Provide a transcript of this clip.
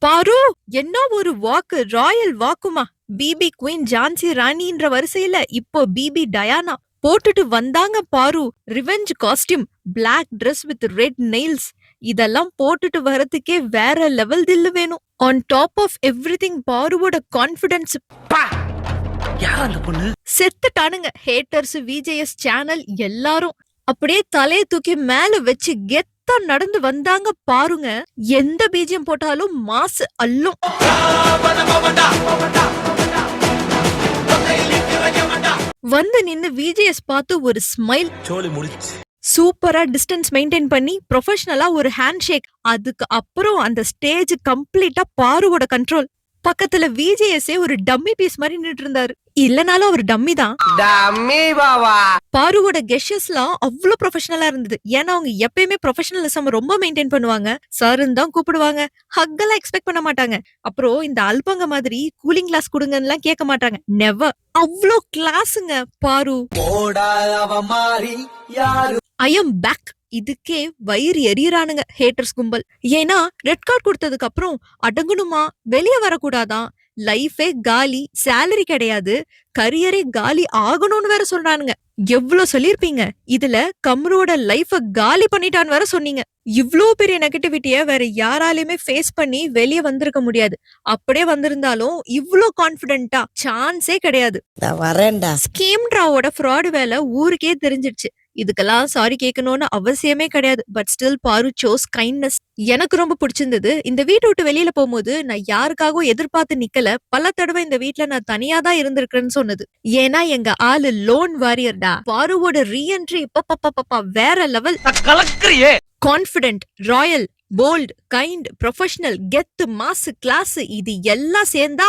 பாரு, என்ன ஒரு வாக்கு! ராயல் வாக்குமா! பிபி குயின் ஜான்சி ராணின்ற வரிசையில இப்போ பிபி டயானா போட்டுட்டு வந்தாங்க பாரு. Revenge costume, black Dress with red nails. இதெல்லாம் போட்டுட்டு வரதுக்கே வேற லெவல் தில்லு வேணும். ஆன் டாப் ஆஃப் எவ்ரிதிங் பாருவோட கான்ஃபிடன்ஸ் செத்துட்டானுங்க. ஹேட்டர்ஸ், விஜேஎஸ் சேனல் எல்லாரும் அப்படியே தலைய தூக்கி மேல வச்சு கெத்தா நடந்து வந்தாங்க பாருங்க. எந்த பீஜியம் போட்டாலும் மாசு அள்ளும். வந்து நின்னு விஜேஎஸ் பார்த்து ஒரு ஸ்மைல், சூப்பரா டிஸ்டன்ஸ் மெயின்டைன் பண்ணி ப்ரொஃபஷனலா ஒரு ஹேண்ட் ஷேக். அதுக்கு அப்புறம் அந்த ஸ்டேஜ் கம்ப்ளீட்டா பாருவோட கண்ட்ரோல். பக்கத்துல விஜேஎஸ்ஏ ஒரு டம்மி பீஸ் மாதிரி நின்னுட்டு இருந்தாரு. இல்லனாலும் அவர் டம்மி தான். பாருவோட கெஷஸ்லாம் அவ்வளவு ப்ரொஃபஷனலா இருந்தது. ஏன்னா அவங்க எப்பயுமே ப்ரொஃபஷனலிசம் ரொம்ப மெயின்டைன் பண்ணுவாங்க. சார்ன்னு தான் கூப்பிடுவாங்க. ஹக் எல்லாம் எக்ஸ்பெக்ட் பண்ண மாட்டாங்க. அப்புறம் இந்த அல்பங்க மாதிரி கூலிங் கிளாஸ் கொடுங்கன்னு கேட்க மாட்டாங்க. நெவர். அவ்வளோ கிளாஸுங்க பாரு. I am back. இதுக்கே வயிறு எரியறானுங்க ஹேட்டர்ஸ் கும்பல். ஏன்னா ரெட் கார்டு கொடுத்ததுக்கு அப்புறம் அடங்கணுமா, வெளியே வரக்கூடாதான், லைஃபே காலி, சேலரி கிடையாது, கரியரே காலி ஆகணும்னு வேற சொல்றானுங்க. எவ்வளவு சொல்லிருப்பீங்க. இதுல கம்ரோட லைஃப காலி பண்ணிட்டான்னு வேற சொன்னீங்க. இவ்ளோ பெரிய நெகட்டிவிட்டிய வேற யாராலையுமே ஃபேஸ் பண்ணி வெளியே வந்திருக்க முடியாது. அப்படியே வந்திருந்தாலும் இவ்ளோ கான்பிடென்ட்டா சான்ஸே கிடையாது. ஸ்கீம் டிராவோட ஃப்ராட் வேலை ஊருக்கே தெரிஞ்சிடுச்சு. இதுக்கெல்லாம் சாரி கேட்கணும்னு அவசியமே கிடையாது. பட் ஸ்டில் பாரு சோஸ் கைண்ட்னஸ். எனக்கு ரொம்ப பிடிச்சிருந்தது. இந்த வீட்டை விட்டு வெளியில போகும்போது நான் யாருக்காகவும் எதிர்பார்த்து நிக்கல. பல தடவை இந்த வீட்டுல நான் தனியா தான் இருந்திருக்கிறேன்னு சொன்னது. ஏன்னா எங்க ஆளு லோன் வாரியர்டா. பாருவோட ரீஎன்ட்ரி வேற level. Confident, royal, bold, kind, professional, கெத்து, மாசு, கிளாஸ், இது எல்லாம் சேர்ந்தா